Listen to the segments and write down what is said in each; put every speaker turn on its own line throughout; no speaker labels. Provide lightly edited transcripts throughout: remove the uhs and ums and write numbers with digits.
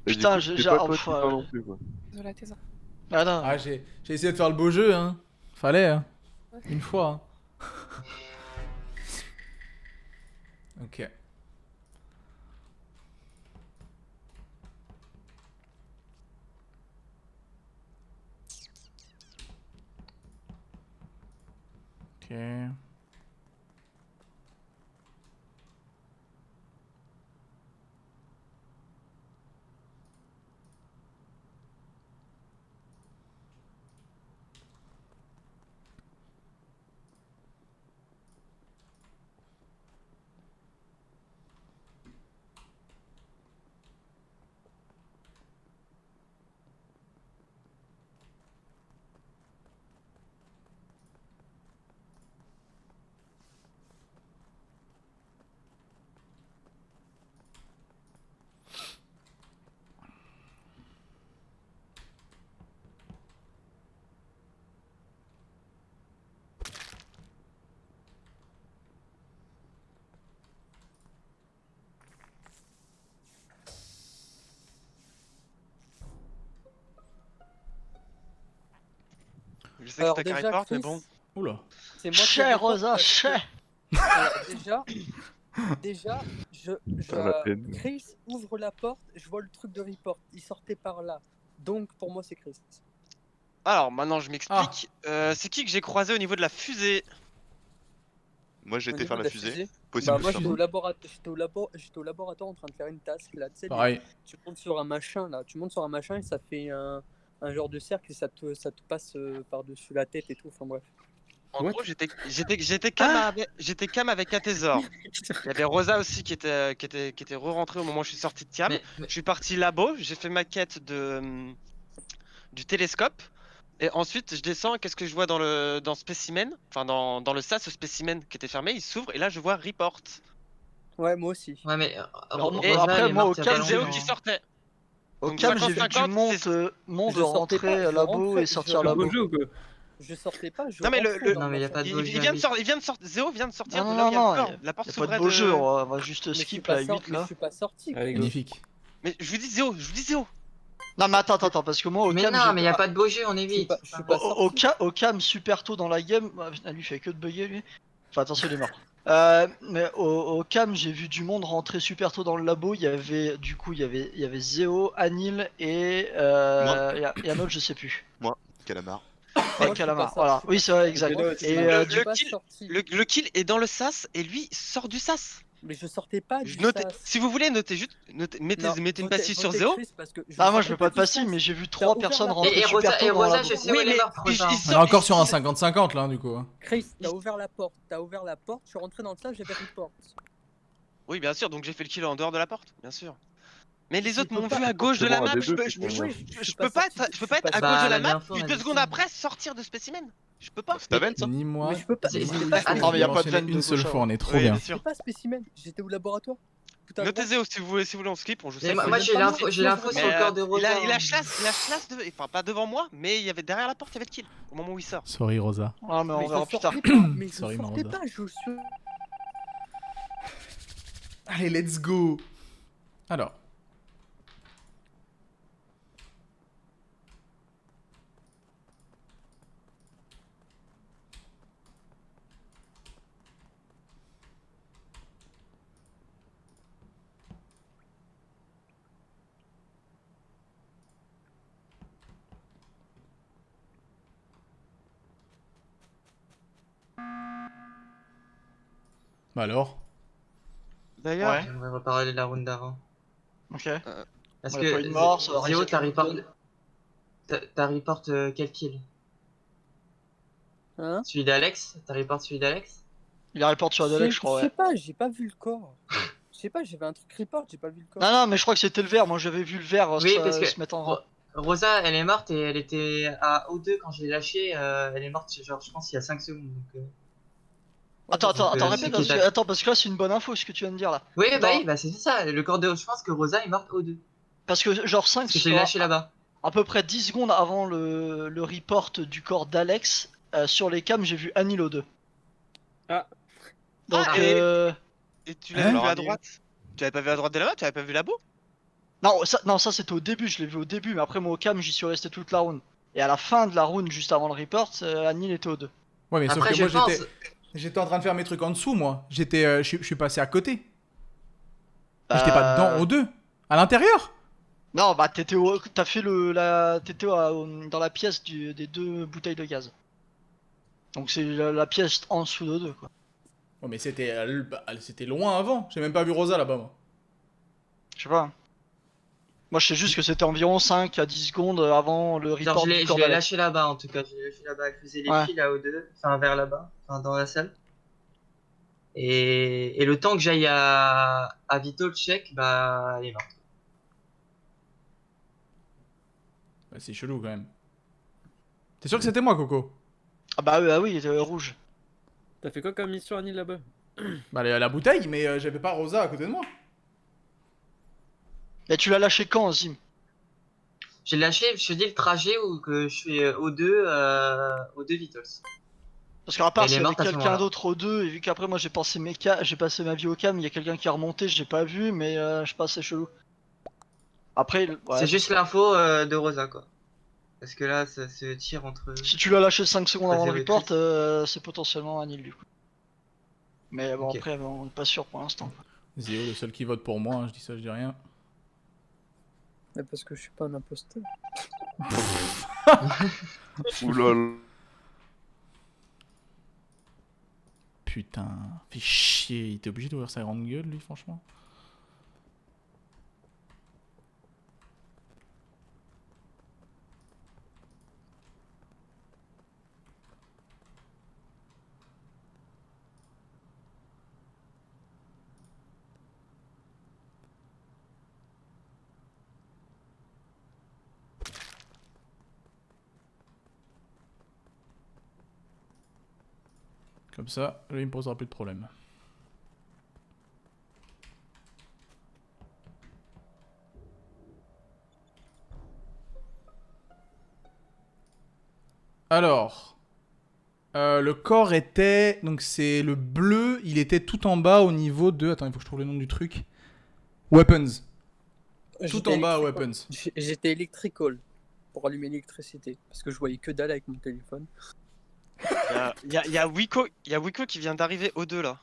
Putain,
j'ai
j'ai
pas toi
enfin.
Titan non plus quoi.
Désolé, t'es ça.
Ah non.
Ah, j'ai essayé de faire le beau jeu, hein. Fallait, hein. Une fois, hein. Ok. Ok.
Je sais que
Alors
c'est ta
déjà,
carry mais
Chris,
bon.
Oula.
c'est moi qui
Cher
réponds
Rosa,
parce que-
cher.
Alors déjà,
Ah, la haine.
Chris ouvre la porte, je vois le truc de report, il sortait par là. Donc pour moi c'est Chris.
Alors maintenant je m'explique. C'est qui que j'ai croisé au niveau de la fusée?
Moi j'ai
Au
été
niveau
faire
de
la fusée.
fusée.
Possible
Bah
que
moi
ça
j'étais
soit.
au laboratoire en train de faire une task là, tu sais,
Pareil.
tu montes sur un machin là, tu montes sur un machin et ça fait un genre de cercle et ça te passe par-dessus la tête et tout, enfin bref.
En
What
gros j'étais cam avec Athésor. Il y avait Rosa aussi qui était re-rentrée au moment où je suis sorti de cam. Je suis parti labo, j'ai fait ma quête du télescope. Et ensuite je descends, qu'est-ce que je vois dans Specimen? Enfin dans le sas spécimen qui était fermé, il s'ouvre et là je vois report.
Ouais, moi aussi.
Ouais, mais
Alors,
Rosa,
après,
elle est
moi,
morte
au
il y a
cas
pas
où j'ai
Zéo
vu-
qui
longtemps.
sortait.
Au
Donc
cam, j'ai vu
50-50,
du monde,
c'est-
monde
Je sortais
rentrer
pas, je
labo
rentrais,
et sortir
je-
labo.
Je sortais pas, je
Non, mais
rentrais dans
Non, mais
le
y a pas
machin.
de
Il vient de sortir, Zéo vient de sortir
Non,
de
non,
là où il y a
non,
le
non,
corps. La porte
y a pas de
s'ouvrait
beau jeu,
de...
on va juste
Mais je suis
skip
pas
la 8
sorti, mais je
là.
suis pas sorti.
Allez, go.
Magnifique.
Mais je vous dis Zéo.
Non, mais attends, parce que moi, au
Mais
cam,
non, mais y a pas de beau jeu, on
Je suis
évite.
pas, je suis pas sorti.
au cam, super tôt dans la game, lui, il fait que de bugger lui. Enfin, attention, il est mort. Mais au cam, j'ai vu du monde rentrer super tôt dans le labo. Il y avait, du coup, il y avait Zéo, Anil et et un autre, je sais plus.
Calamar.
Moi, je suis
Calamar,
pas
voilà.
sorti.
Oui, c'est vrai, exact.
Moi, je suis
Et
pas-
euh,
je suis
le
pas
kill-
sorti.
Le kill est dans le sas et lui sort du sas.
Mais je sortais pas du
Notez,
sas.
si vous voulez, notez juste, mettez
Non,
une
votez-
passive sur
votez
Zéo.
Chris parce que
Ah, moi, je
sortais
veux pas de
du
passive,
sas.
mais j'ai vu
T'as
3
ouvert
personnes
la porte.
rentrer super tôt dans
Rosa,
la
je sais
Oui,
où elle est
mais
morte, Rosa.
il
On est
sort-
encore sur un 50-50 là, du coup. hein.
Chris, t'as ouvert la porte, je suis rentré dans le sas, j'avais report.
Oui, bien sûr, donc j'ai fait le kill en dehors de la porte, bien sûr. Mais les
Je
autres
peux
m'ont
pas-
vu à gauche de la
Forcément,
map,
un des deux,
je
c'est
oui,
peux pas être à
Bah,
gauche de
la
la map,
dernière fois,
puis
on a
2
dit
secondes
ça.
après sortir de spécimen. Je peux pas.
C'est ta veine ça?
Ni moi.
Mais je peux pas-
ni
c'est
Louis,
pas-
je peux
Attends,
mais y a
vous
pas de
mentionner
veine de
une seule
gauche à
fois, on est trop
Oui,
bien.
bien sûr.
J'étais pas spécimen, j'étais au laboratoire. Tout à
Notez
droite.
Zéo si vous voulez on skip, on joue
Mais
ça.
moi, j'ai l'info sur
Mais,
le corps de Rosa.
il a chasse de... Enfin pas devant moi, mais il y avait derrière la porte, il y avait le kill au moment où il sort.
Sorry, Rosa.
Ah, mais on
Mais
verra
je
plus tard.
sortais pas, mais je
Sorry,
sortais
Marosa.
pas, je suis...
Allez, let's go. Alors. Bah alors.
D'ailleurs,
Ouais.
On va reparler de la round d'avant.
Ok.
Parce
On a pas eu de mort, ça va
Zéo,
reset la round.
t'as report quel kill?
Hein?
Celui d'Alex? T'as report celui d'Alex?
Il a report sur Adelex, je crois,
Je sais
ouais.
pas, j'ai pas vu le corps. Je sais pas, j'avais un truc report, j'ai pas vu le corps.
Non, mais je crois que c'était le vert. Moi, j'avais vu le vert
Oui, parce que
se mettre en.
Rosa, elle est morte et elle était à O2 quand je l'ai lâchée. Elle est morte, genre, je pense, il y a 5 secondes. Donc,
Attends, répète,
c'est
parce
qui
que, attends, parce que là, c'est une bonne info ce que tu viens de dire là.
Oui, bah
Attends.
oui, bah c'est ça. Le corps de. Je pense que Rosa est morte O2.
Parce que, genre, 5
Parce que je l'ai lâché là-bas.
à peu près 10 secondes avant le report du corps d'Alex, sur les cams, j'ai vu Anilo 2.
Ah.
Donc,
Ah, et tu l'avais
Hein
vu à droite. Tu l'avais pas vu à droite de la map, tu l'avais pas vu là-bas?
Non, ça c'était au début, je l'ai vu au début, mais après moi au cam j'y suis resté toute la round. Et à la fin de la round, juste avant le report, Anil était au 2.
Ouais, mais sauf
Après,
que
je
moi
pense.
j'étais en train de faire mes trucs en dessous, moi. Je suis passé à côté. J'étais pas dedans au 2. À l'intérieur.
Non, bah t'as fait t'étais dans la pièce des 2 bouteilles de gaz. Donc c'est la pièce en dessous de 2 quoi.
Ouais, mais c'était loin avant. J'ai même pas vu Rosa là-bas, moi.
Je sais pas. Moi je sais juste que c'était environ 5 à 10 secondes avant le
Genre,
report
je
du
l'ai
corps d'Alex.
lâché là-bas en tout cas. Je l'ai lâché là-bas. Elle faisait les
Ouais.
fils là O2, enfin vers là-bas, enfin dans la salle. Et le temps que j'aille à Vito le check, bah elle est morte.
Bah, c'est chelou quand même. T'es sûr que c'était moi, Coco?
Ah oui, il était rouge.
T'as fait quoi comme mission, Annie, là-bas?
Bah, la bouteille, mais j'avais pas Rosa à côté de moi.
Et tu l'as lâché quand, Zim?
J'ai lâché, je te dis le trajet où que je fais O2 Vitals.
Parce qu'à part
Elle est
s'il y avait
morte à ce
quelqu'un
moment-là.
d'autre au 2, et vu qu'après moi j'ai passé ma vie au cam, il y a quelqu'un qui est remonté, j'ai pas vu, mais je sais pas, c'est chelou. Après, ouais,
C'est
je
juste
sais pas.
l'info de Rosa quoi. Parce que là, ça se tire entre.
Si tu l'as lâché 5 secondes avant le
Zéro et
report,
Chris.
c'est potentiellement Anil du coup. Mais bon,
Ok.
après, on n'est pas sûr pour l'instant.
Zéo, le seul qui vote pour moi, hein, je dis ça, je dis rien.
Mais parce que je suis pas un imposteur.
Oulala.
Putain, fait chier, il était obligé d'ouvrir sa grande gueule, lui, franchement. Comme ça, lui, il me posera plus de problème. Alors, le corps était, donc c'est le bleu, il était tout en bas au niveau de, attends, il faut que je trouve le nom du truc. Weapons. Tout en bas, weapons.
J'étais electrical pour allumer l'électricité. Parce que je voyais que dalle avec mon téléphone.
Il y a Wiko qui vient d'arriver O2 là.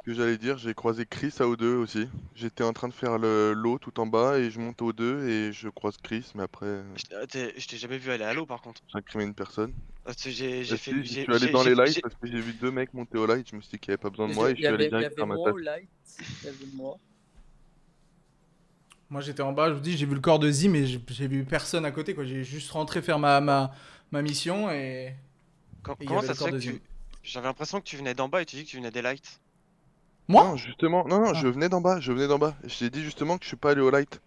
Ce que j'allais dire, j'ai croisé Chris à O2 aussi. J'étais en train de faire l'eau tout en bas et je monte au 2 et je croise Chris, mais après,
Je t'ai jamais vu aller à l'eau par contre.
j'incrimine personne.
Parce que j'ai
Ah,
fait.
si, je suis allé dans les lights parce que j'ai vu 2 mecs monter au light, je me suis dit qu'il n'y avait pas besoin de moi et je
Il y
suis allé
avait,
direct faire ma
moi
tâche.
au light. Il y avait moi.
Moi, j'étais en bas, je vous dis, j'ai vu le corps de Zim, mais j'ai vu personne à côté, quoi. J'ai juste rentré faire ma mission et... Et il y
Comment
avait
ça
le
se
corps
fait
de
que
Zim.
J'avais l'impression que tu venais d'en bas et tu dis que tu venais des lights.
Moi?
Non, justement, non,
Ah.
je venais d'en bas, je venais d'en bas. Je t'ai dit justement que je suis pas allé au light.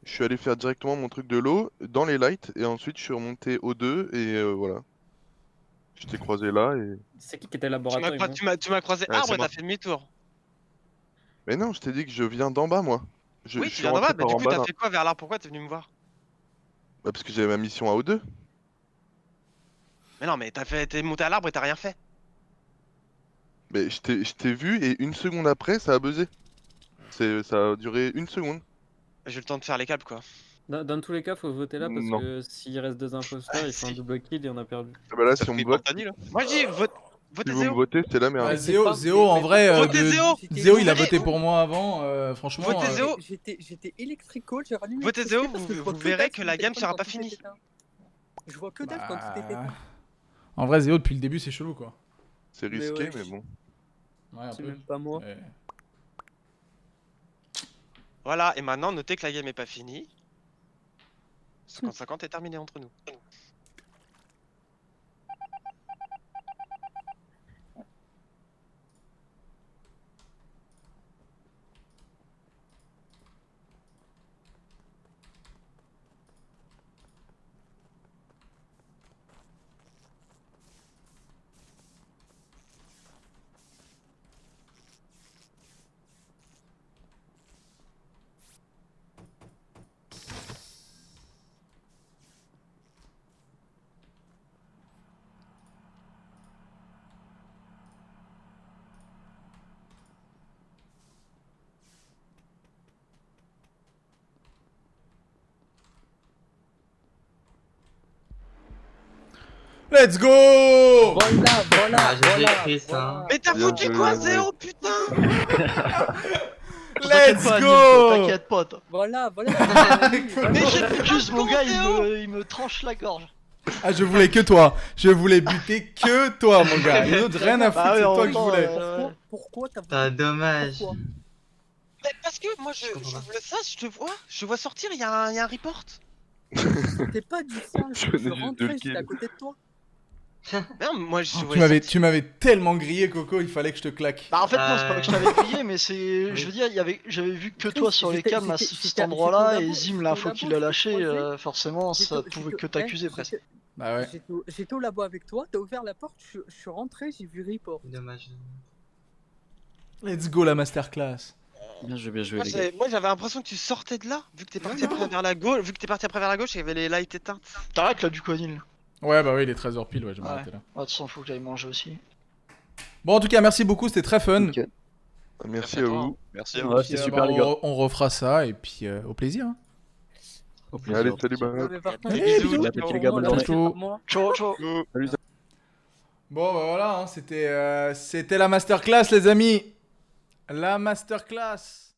Je suis allé faire directement mon truc de l'eau dans les lights et ensuite je suis remonté au 2 et voilà. Je t'ai croisé là et...
C'est qui était laboratoire avec moi?
Tu m'as croisé
Ouais,
arbre
c'est
et t'as
moi.
fait demi-tour.
Mais non, je t'ai dit que je viens d'en bas moi. Je
Oui, tu
suis
viens d'en
rentré
bas, mais
par
du
en
coup
bas
t'as fait quoi vers là? Pourquoi t'es venu me voir?
Bah, parce que j'avais ma mission à O2.
Mais non, mais t'es monté à l'arbre et t'as rien fait.
Mais je t'ai vu et une seconde après ça a buzzé. Ça a duré une seconde.
J'ai eu le temps de faire les câbles quoi.
Dans tous les cas, faut voter là parce
Non.
que s'il reste 2 imposteurs, il fait un
Si.
double kill et on a perdu.
Ah bah là
T'as
si on
pris
me vote,
Pantani, là.
Moi je dis
si
votez
vous me
Zéo.
votez c'est la merde.
Bah,
Mais c'est
Zéo,
pas-
Zéo, en
mais-
vrai,
Votez Zéo.
Zéo, il a
Vous
voté
verrez.
pour moi avant, franchement.
Votez Zéo.
J'étais electrical, j'ai rallumé
Votez
l'électricité
Zéo,
parce que je
vous
vois que
verrez
dalle
que
sur
la
mon
game
téléphone
sera
quand
pas
tout est
finie.
éteint. Je vois que dalle quand tout est éteint.
En vrai, Zéo, depuis le début, c'est chelou, quoi.
C'est
Mais
risqué
ouais.
mais bon.
Ouais, un
C'est
peu.
même pas moi.
Ouais.
Voilà, et maintenant notez que la game est pas finie. 50-50 est terminé entre nous.
Let's go.
Voilà,
Ah, j'ai
voilà.
écrit ça.
Mais t'as
Bien
foutu
joué,
quoi,
bien
Zéo, putain?
T'inquiète
Let's
pas, Anil,
go.
t'inquiète pas, toi.
Voilà.
Mais j'ai plus
Juste mon gars,
Zéo.
il me tranche la gorge.
Ah, je voulais que toi. Je voulais buter que toi, mon gars. Les autres, rien à foutre,
Bah
c'est
ouais, en
toi
même
que je
temps,
voulais.
Pourquoi t'as
Ah, dommage.
Pourquoi
Mais parce que moi, je
comprends pas.
le sache, je vois sortir, il y a un report.
T'es pas dit ça,
Je
je
venais juste de
rentrais,
le
j'étais
kill.
à côté de toi.
Non, moi, je
Oh,
voyais
tu m'avais tellement grillé, Coco, il fallait que je te claque.
Bah en fait non, c'est pas que je t'avais grillé, mais c'est, je veux dire, j'avais vu que toi sur les cams à cet endroit-là, et Zim l'info qu'il a lâché, forcément ça pouvait que t'accuser presque.
Bah ouais.
J'étais au labo avec toi, t'as ouvert la porte, je suis rentré, j'ai vu report.
Dommage.
Let's go la masterclass.
Bien joué, les gars.
Moi, j'avais l'impression que tu sortais de là, vu que t'es parti après vers la gauche, il y avait les lights éteintes.
T'arrêtes là du coup Anil.
Ouais, bah oui, il est 13h pile, ouais, je vais
Ouais.
m'arrêter là.
Ah, de toute façon, faut que j'aille manger aussi.
Bon, en tout cas, merci beaucoup, c'était très fun.
Ok.
Merci à vous.
Merci.
Et
Ouais,
puis,
c'était super,
bah,
les gars.
on refera ça, et puis au plaisir. Hein.
Au plaisir.
Allez, salut, bah.
Non, mais par contre,
Allez,
bisous,
bisous.
Les gars, bonne
là,
journée.
c'est pas moi.
Ciao, ciao.
Bon, bah voilà, hein, c'était la masterclass, les amis. La masterclass.